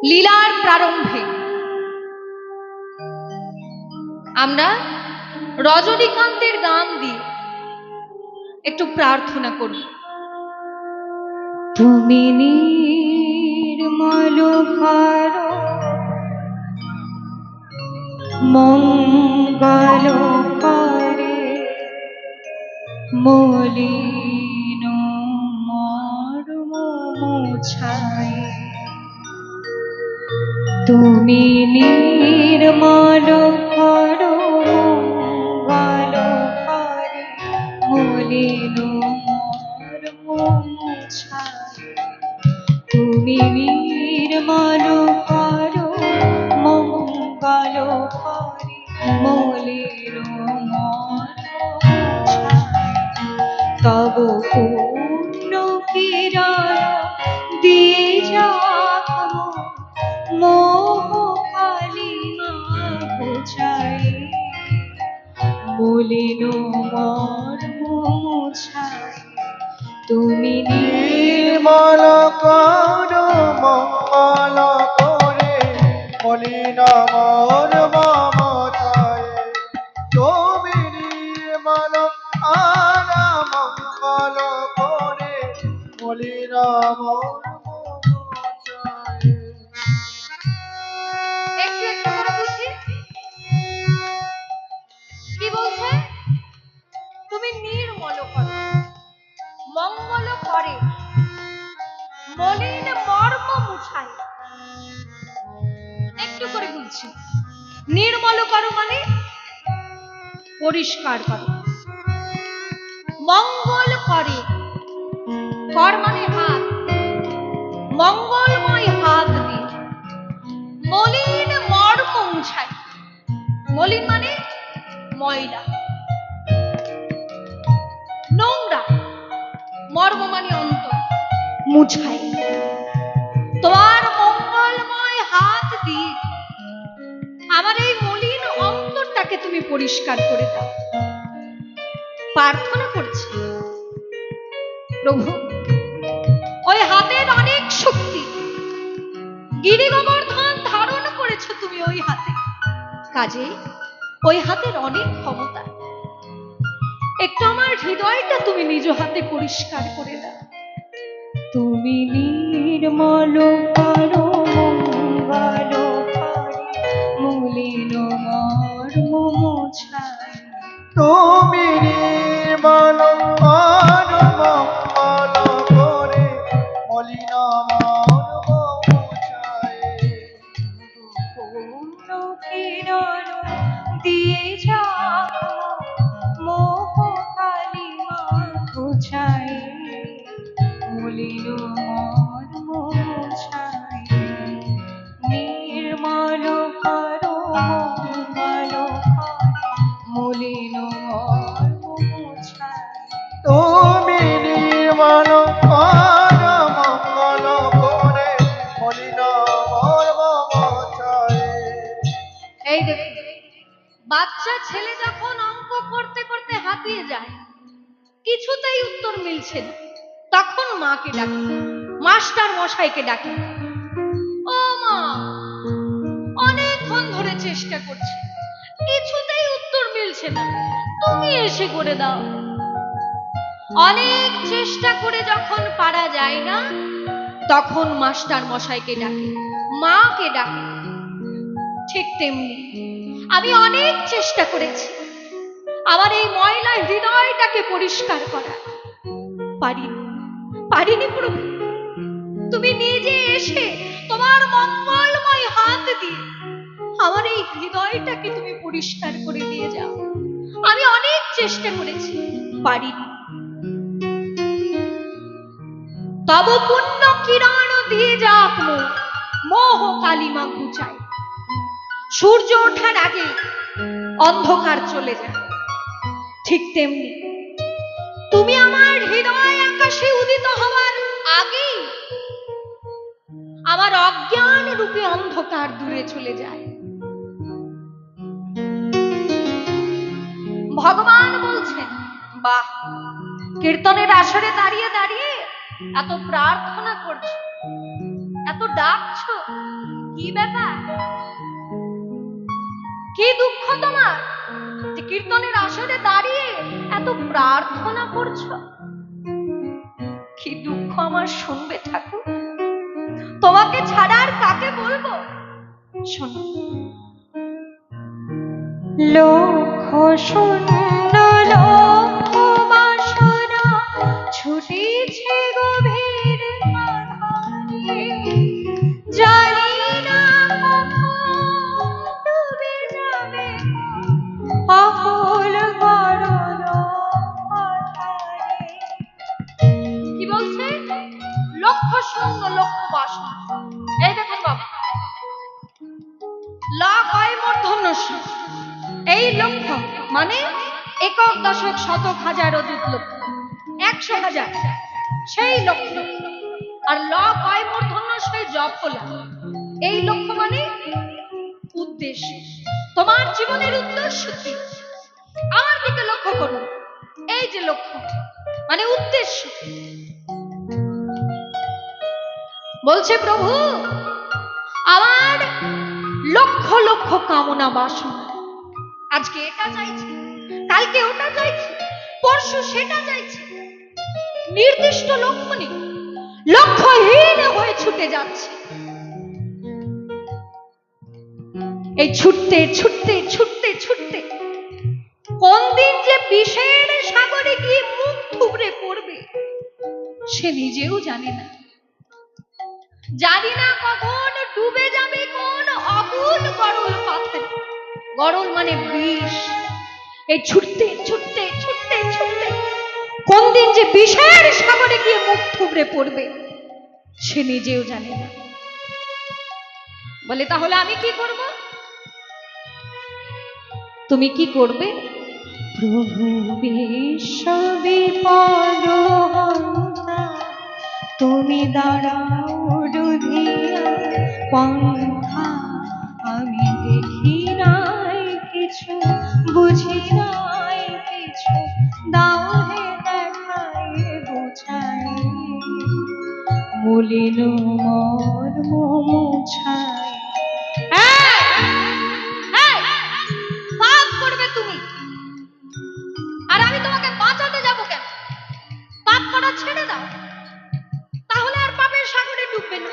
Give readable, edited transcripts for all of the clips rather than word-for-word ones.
লীলার প্রারম্ভে আমরা রজনীকান্তের গান দিয়ে একটু প্রার্থনা করব। তুমি নির্মল করো মঙ্গল করে মলিন মর্ম মোছায়। তুমি নির্মল করো মঙ্গল করে মলিন মর্ম মোছায়। তুমি নির্মল করো মঙ্গল করে মলিন মর্ম মোছায়। তব পূর্ণ কিরণ দিয়ে যাক মোহ কালিমা ঘোচায় মলিন মর্ম মোছায়। তুমি নির্মল করো মঙ্গল করে মলিন মর্ম মোছায়। তুমি নির্মল করো মঙ্গল করে মলিন মর্ম মোছায়। একটু একটু করে বুঝি কি বলছে। তুমি নির্মল করো মঙ্গল করে মলিন মর্ম মুছায়। একটু করে বুঝছি নির্মল করো মানে পরিষ্কার করো, মঙ্গল করে কর মানে হাত, মঙ্গলময় হাত দিয়ে মলিন মর্ম মুছায়। মলিন মানে ময়লা নোংরা, মর্ম মানে অন্তর, মুছায়। তোমার মঙ্গলময় হাত দিয়ে আমার এই মলিন অন্তরটাকে তুমি পরিষ্কার করে দাও। প্রার্থনা করছি প্রভু, ওই হাতের অনেক শক্তি, গিরি গোবর্ধন ধারণ করেছো তুমি ওই হাতে, কাজে ওই হাতের অনেক ক্ষমতা। একটু আমার হৃদয়টা তুমি নিজ হাতে পরিষ্কার করে দাও। তুমি নির্মল করো মঙ্গল করে মলিন মর্ম মোছায়। তুমি নির্মল করো মঙ্গল করে মলিন মর্ম মোছায়। পূর্ণ কিরণ দিয়ে যাক মোহ কালিমা ঘোচায় মলিন মর্ম মোছায়। নির্মল করো মঙ্গল করে মলিন মর্ম মোছায়। তুমি নির্মল করো মঙ্গল করে মলিন মর্ম মোছায়। এই দেখুন, বাচ্চা ছেলে যখন অঙ্ক করতে করতে হাঁপিয়ে যায়, কিছুতেই উত্তর মিলছে না, তখন মাকে ডাকে, মাস্টার মশাইকে ডাকে। ও মা, অনেকক্ষণ ধরে চেষ্টা করছি, কিছুতেই উত্তর মিলছে না, তুমি এসে করে দাও। অনেক চেষ্টা করে যখন পারা যায় না, তখন মাস্টার মশাইকে ডাকে, মাকে ডাকে। ঠিক তেমনি আমি অনেক চেষ্টা করেছি আমার এই ময়লা হৃদয়টাকে পরিষ্কার করা, পারিনি প্রভু। তুমি নিজে এসে তোমার মঙ্গলময় হাত দিয়ে আমার এই হৃদয়টাকে তুমি পরিষ্কার করে দিয়ে যাও। আমি অনেক চেষ্টা করেছি, পারিনি। তব পুণ্য কিরণ দিয়ে যাক মোহ কালিমা ঘুচায়। সূর্য ওঠার আগে অন্ধকার চলে যায়, ঠিক তেমনি তুমি আমার হৃদয় আকাশে উদিত হওয়ার আগেই আমার অজ্ঞান রূপে অন্ধকার দূরে চলে যায়। ভগবান বলছেন, বাহ, কীর্তনের আসরে দাঁড়িয়ে দাঁড়িয়ে এত প্রার্থনা করছো, এত ডাকছো, দুঃখ তোমার যে কীর্তনের আসরে দাঁড়িয়ে এত প্রার্থনা করছো? কি দুঃখ আমার শুনবে ঠাকুর? তোমাকে ছাড়া আর কাকে বলবো? শোনো, লক্ষ শূন্য লক্ষ বাসনা ছুটেছে গভীর আধারে, জানি না কখন ডুবে যাবে অকুল গরল আধারে। কি বলছে? লক্ষ শূন্য লক্ষ বাসনা। এই দেখুন বাবা, লাখ হয় মূর্ধন্য ষ। এই লক্ষ মানে একক দশক শতক হাজার অযুত লক্ষ, 100,000 সেই লক্ষ। আর লক হয় মূর্ধন্য সেই জপ হলা। এই লক্ষ্য মানে উদ্দেশ্য। তোমার জীবনের উদ্দেশ্য কি? আমার দিকে লক্ষ্য করো। এই যে লক্ষ্য মানে উদ্দেশ্য। বলছে প্রভু, আমার লক্ষ লক্ষ কামনা বাসনা, আজকে এটা চাইছি, কালকে ওটা চাইছি, পরশু সেটা চাইছি। নির্দিষ্ট লক্ষ্য নেই, লক্ষ্যহীন হয়ে ছুটে যাচ্ছে। এই ছুটতে ছুটতে ছুটতে ছুটতে কোন দিন যে বিষের সাগরে গিয়ে মুখ থুবড়ে পড়বে সে নিজেও জানে না। জানি না কখন ডুবে যাবে কোন অকুল গরল পাথরে। গরল মানে বিষ। এই ছুটতে ছুটতে ছুটতে ছুটতে কোন দিন যে বিষের সাগরে গিয়ে মুখ থুবড়ে পড়বে সে নিজেও জানে না। বলে তাহলে আমি কি করব? তুমি কি করবে? প্রভু বিশ্ব বিপদ হন্তা, তুমি দাঁড়াও রুধিয়া পন্থা। আমি দেখি নাই কিছু, বুঝি নাই কিছু, দাও হে দেখাই বোঝাই, মলিন মর্ম মুছাই। পাপ করবে তুমি, আর আমি তোমাকে বাঁচাতে যাব কেন? পাপ করা ছেড়ে দাও, তাহলে আর পাপের সাগরে ডুববে না।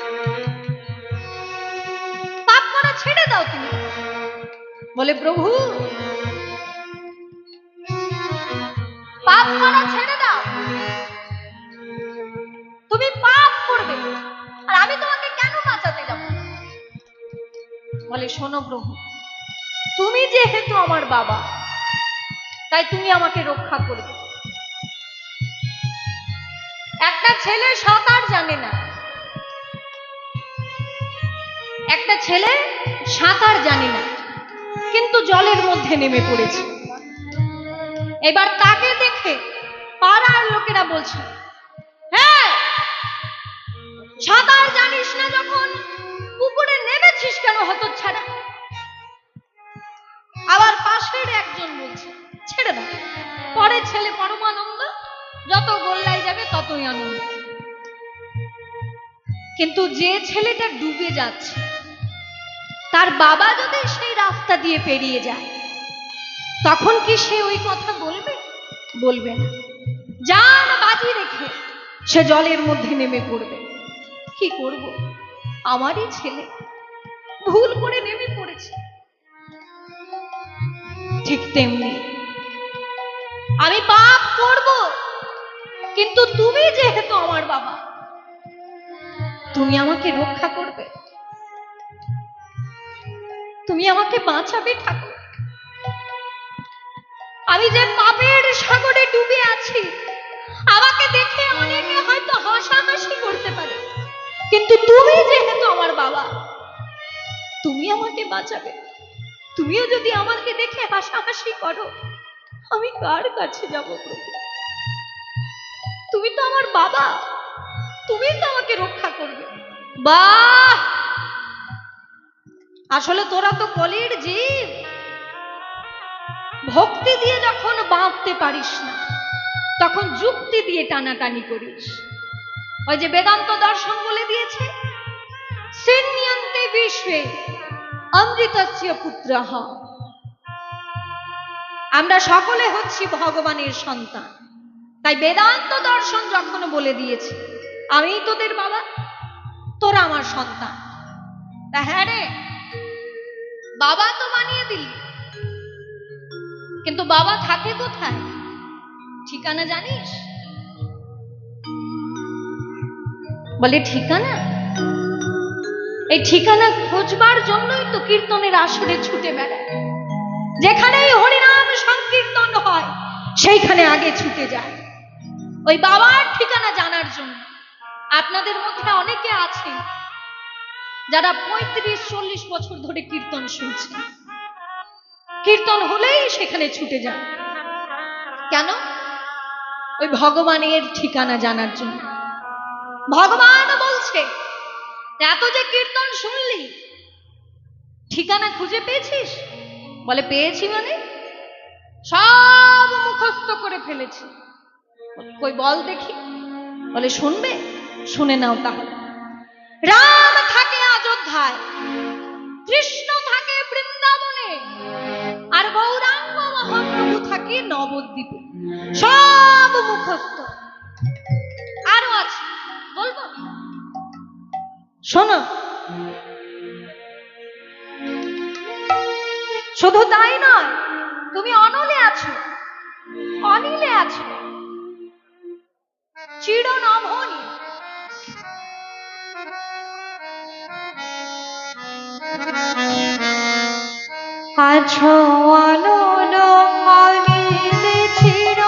পাপ করা ছেড়ে দাও তুমি। বলে প্রভু, পাপ করা ছেড়ে দাও। তুমি পাপ করবে আর আমি তোমাকে কেন বাঁচাতে যাব? বলে শোনো প্রভু, তুমি যেহেতু আমার বাবা, তাই তুমি আমাকে রক্ষা করবে। একটা ছেলে সাঁতার জানে না, একটা ছেলে সাঁতার জানে না, কিন্তু জলের মধ্যে নেমে পড়েছে। এবার তাকে দেখে পাড়ার লোকেরা বলছে, হ্যাঁ সাঁতার জানিস না যখন পুকুরে নেমেছিস কেন হতচ্ছাড়া? আবার পাশের একজন বলছে, ছেড়ে দাও, পরে ছেলে পরম আনন্দ, যত গোল্লায় যাবে ততই আনন্দ। কিন্তু যে ছেলেটা ডুবে যাচ্ছে তার বাবা যদি সেই রাস্তা দিয়ে পেরিয়ে যায় তখন কি সে ওই কথা বলবে? বলবে না। জান বাজি রেখে সে জলের মধ্যে নেমে পড়বে। কি করব? আমারই ছেলে ভুল করে নেমে পড়েছে। ঠিক তেমনি আমি পাপ করব, কিন্তু তুমি যেহেতু আমার বাবা, তুমি আমাকে রক্ষা করবে, তুমি আমাকে বাঁচাবে ঠাকুর। আমি যে পাপের সাগরে ডুবে আছি, আমাকে দেখে অনেকে হয়তো হাসাহাসি করতে পারে, কিন্তু তুমি যেহেতু আমার বাবা, তুমি আমাকে বাঁচাবে। তুমিও যদি আমাকে দেখে হাসাহাসি করো, আমি কার কাছে যাব প্রভু? তুমি তো আমার বাবা, তুমি তো আমাকে রক্ষা করবে। বাহ, আসলে তোরা তো কলির জীব। ভক্তি দিয়ে যখন বাঁধতে পারিস না, তখন যুক্তি দিয়ে টানাটানি করিস। ওই যে বেদান্ত দর্শন বলে দিয়েছে, সিন্নিয়ন্তে বিশ্বে অমৃতস্য পুত্রঃ, আমরা সকলে হচ্ছি ভগবানের সন্তান। তাই বেদান্ত দর্শন যখন বলে দিয়েছে আমি তোদের বাবা, তোরা আমার সন্তান, তা হ্যাঁ রে বাবা তো বানিয়ে দিলি, কিন্তু বাবা থাকে কোথায় ঠিকানা জানিস? বলে ঠিকানা, এই ঠিকানা খোঁজবার জন্যই তো কীর্তনের আসরে ছুটে বেড়ায়। যেখানেই হরিনাম সংকীর্তন হয় সেইখানে আগে ছুটে যায় ওই বাবার ঠিকানা জানার জন্য। আপনাদের মধ্যে অনেকে আছে যারা 35-40 বছর ধরে কীর্তন শুনছে, কীর্তন হলেই সেখানে ছুটে যায়। কেন? ওই ভগবানের ঠিকানা জানার জন্য। ভগবান বলছে এত যে কীর্তন শুনলি, ঠিকানা খুঁজে পেয়েছিস? বলে পেয়েছি, মানে সব মুখস্থ করে ফেলেছি। কই বল দেখি। বলে শুনবে, শুনে নাও তাহলে। রাম থাকে অযোধ্যায়, কৃষ্ণ থাকে বৃন্দাবনে, আর গৌরাঙ্গ মহাপ্রভু থাকে নবদ্বীপে। সব মুখস্থ। আরো আছে, বলবো? শোনো, শুধু তাই নয়, তুমি অনলে আছো, অনিলে আছো, চির নভনি, আছো অনল অনিলে, চির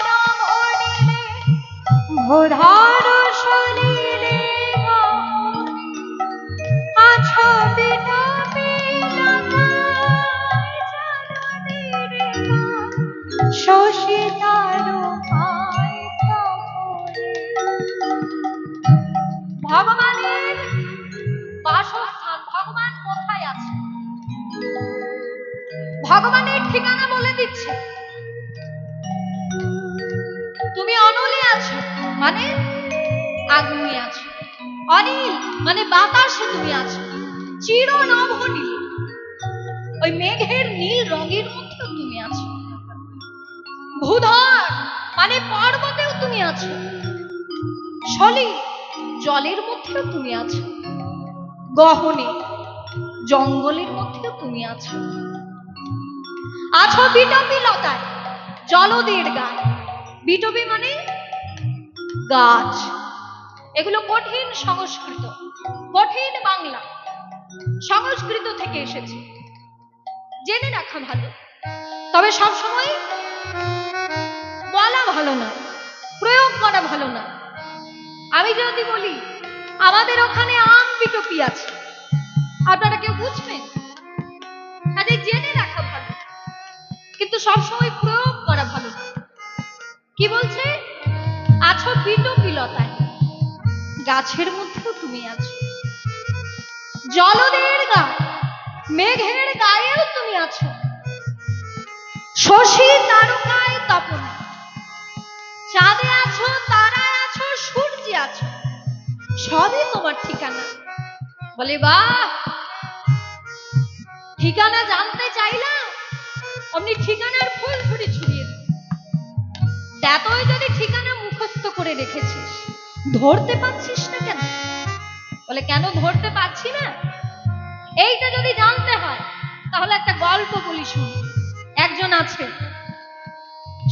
নভনিলে, ভোধার সলিলে আছো বিনা ভগবানের বাসস্থান, ভগবান কোথায় আছে ভগবানের ঠিকানা বলে দিচ্ছে। তুমি অনলে আছো মানে আগুনে আছো, অনিল মানে বাতাসে তুমি আছো, চির নভনীল ওই মেঘের নীল রঙের মধ্যেও তুমি আছো, ভূধর মানে পর্বতেও তুমি আছো, সলি জলের মধ্যেও তুমি আছো, গহনে জঙ্গলের মধ্যেও তুমি আছো, আছো বিটপি লতায়, জলদের গায়ে। বিটপি মানে গাছ। এগুলো কঠিন সংস্কৃত, কঠিন বাংলা, সংস্কৃত থেকে এসেছে, জেনে রাখা ভালো। তবে সবসময় বলা ভালো না, প্রয়োগ করা ভালো না। আমি যদি বলি আমাদের ওখানে আম বিটপি আছে, আপনারা কেউ বুঝবেন? আরে জেনে রাখা ভালো, কিন্তু সবসময় প্রয়োগ করা ভালো না। কি বলছে? আছো বিটপি লতায়, গাছের মধ্যেও তুমি আছো, জলদের গায়ে, মেঘের গায়েও তুমি আছো, শশী তারকায় তপনে, চাঁদে আছো, তারায় আছো, সূর্যে আছো, সবই তোমার ঠিকানা। বলে বাহ, ঠিকানা জানতে চাইলাম, অমনি ঠিকানার ফুল ছুরি ছড়িয়ে দিল। এতই যদি ঠিকানা মুখস্থ করে রেখেছিস, ধরতে পারছিস না কেন? বলে কেন ধরতে পারছি না? এইটা যদি জানতে হয় তাহলে একটা গল্প বলি শুন। একজন আছে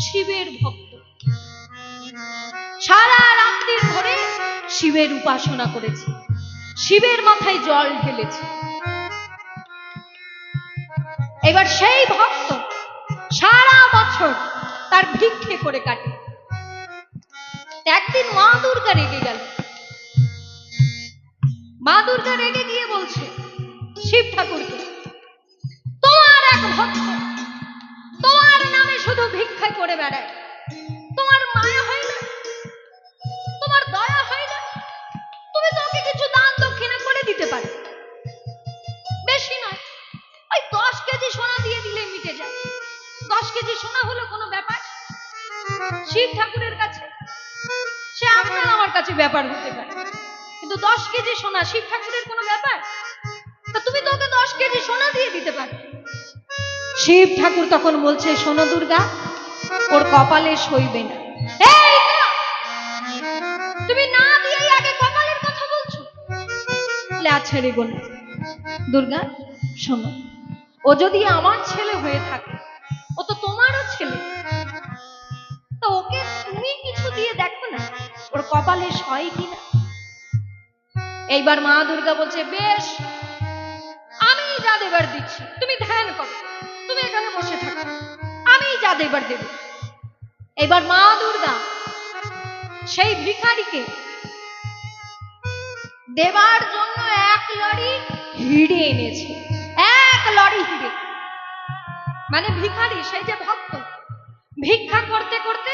শিবের ভক্ত, সারা রাত্রি ধরে শিবের উপাসনা করেছে, শিবের মাথায় জল ঢেলেছে। এবার সেই ভক্ত সারা বছর তার ভিক্ষে করে কাটে। একদিন মা দুর্গা রেগে গেল। মা দুর্গা রেগে গিয়ে বলছে শিব ঠাকুরকে, তোমার এক ভক্ত তোমার নামে শুধু ভিক্ষা করে বেড়ায়, তোমার মায়া হয় না, তোমার দয়া হয় না, তুমি তো ওকে কিছু দান দক্ষিণা করে দিতে পারো, বেশি নয় ওই 10 কেজি সোনা দিয়ে দিলে মিটে যায়। 10 কেজি সোনা হলো কোনো ব্যাপার শিব ঠাকুরের কাছে? সে আপনার আমার কাছে ব্যাপার হতে পারে, কিন্তু 10 কেজি সোনা শিব ঠাকুরের কোনো ব্যাপার? তা তুমি তো ওকে 10 কেজি সোনা দিয়ে দিতে পারো। শিব ঠাকুর তখন বলছে, শোনো দুর্গা, ওর কপালে সইবে না। এই তো, তুমি না দিয়েই আগে কপালের কথা বলছো। বলে, আচ্ছা রে বোন দুর্গা, শোনো, ও যদি আমার ছেলে হয়ে থাকে, ও তো তোমারও ছেলে, তো ওকে তুমি কিছু দিয়ে দেখো না, ওর কপালে সয় কিনা। এইবার মা দুর্গা বলছে, বেশ, আমি যা দেবার দিচ্ছি, তুমি ধ্যান করো, তুমি এখানে বসে থাকো, আমি যা দেবার দেব। এবার মা দুর্গা সেই ভিখারিকে দেবার জন্য 1 লরি হিরে এনেছে। 1 লরি হিরে, মানে ভিখারি সেই যে ভক্ত ভিক্ষা করতে করতে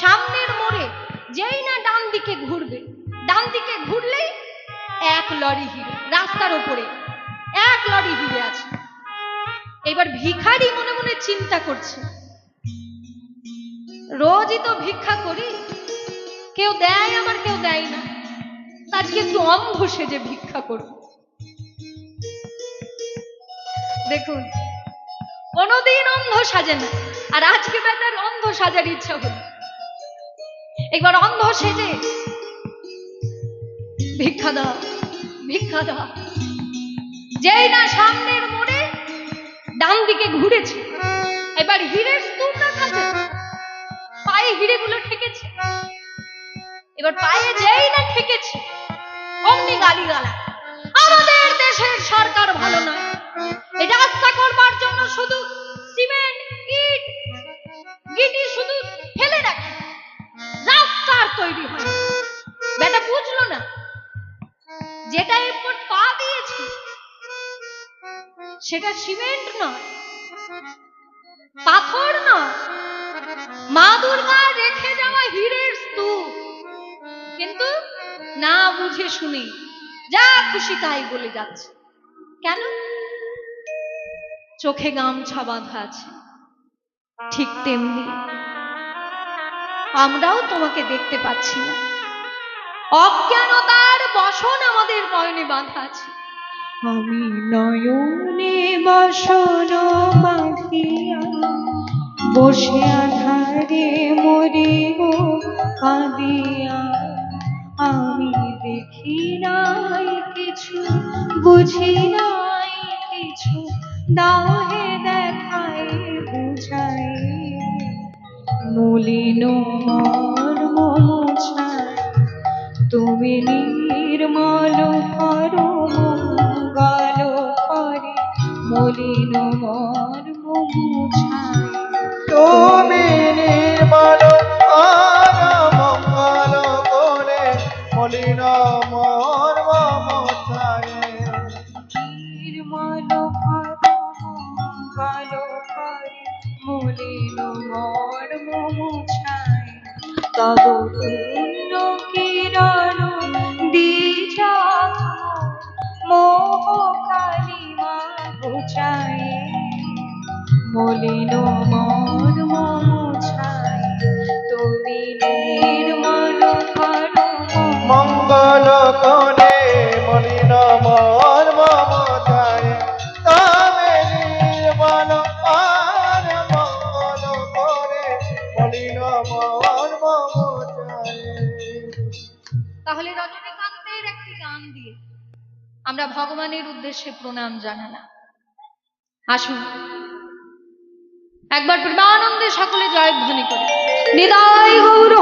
সামনের মোড়ে যেই না ডান দিকে ঘুরবে, ডান দিকে ঘুরলেই 1 লরি হিরে, রাস্তার উপরে 1 লরি হিরে আছে। এবার ভিখারি মনে মনে চিন্তা করছে, রোজই তো ভিক্ষা করি, কেউ দেয় আমার, কেউ দেয় না, আজকে একটু অন্ধ সেজে ভিক্ষা করব। দেখুন, কোনদিন অন্ধ সাজে না, আর আজকে বেটার অন্ধ সাজার ইচ্ছা হলো। একবার অন্ধ সেজে ভিক্ষা দাও, ভিক্ষা দাও, যেই না সামনের মোড়ে ডান দিকে ঘুরেছে, এবার হীরের স্তূপটা থাকে, পায়ে হিরেগুলো ঠেকেছে। এবার পায়ে যেই না ঠেকেছে, অমনি গালিগালা, আমাদের দেশের সরকার ভালো নয়, এই রাস্তা করবার জন্য শুধু সিমেন্ট ইট গিটি শুধু ফেলে রাখে, রাস্তা আর তৈরি হয় না। বেটা বুঝলো না, যেটা এরপর পা দিয়েছে সেটা সিমেন্ট নয়, পাথর নয়, মা দুর্গা রেখে যাওয়া হীরের স্তূপ। কিন্তু না বুঝে শুনে যা খুশি তাই বলে যাচ্ছে। কেন? চোখে গামছা বাঁধা আছে। ঠিক তেমনি আমরাও তোমাকে দেখতে পাচ্ছি না, অজ্ঞানতার বসন আমাদের নয়নে বাঁধা আছে। আমি নয়নে বসন বাঁধিয়া বসে আধারে মরি গো কাঁদিয়া, আমি দেখি নাই কিছু, বুঝি নাই কিছু, দাহে দেখায় বুঝাই, মলিন মর্ম মুছাই, তুমি নির্মল করো মঙ্গল করে, মলিন মর্ম মুছাই। তুমি নির্মল আর মঙ্গল করে মলিন মর্ম মোছায়। নির্মল করো মঙ্গল করে, মলিন মর্ম মুছাই, তব পূর্ণ কিরণ দ্বিজা মোহ কালিমা ঘুচাই, মলিন মর্ম মুছাই, তুমি নির্মল করো মঙ্গল করে মলিন মর্ম মোছায়। তবে নির্মল আর মঙ্গল করে মলিন মর্ম মোছায়। তাহলে রজনীকান্তের একটি গান দিয়ে আমরা ভগবানের উদ্দেশ্যে প্রণাম জানালাম। আসুন একবার প্রেমানন্দে সকলে জয়ধ্বনি করি, নিতাই গৌর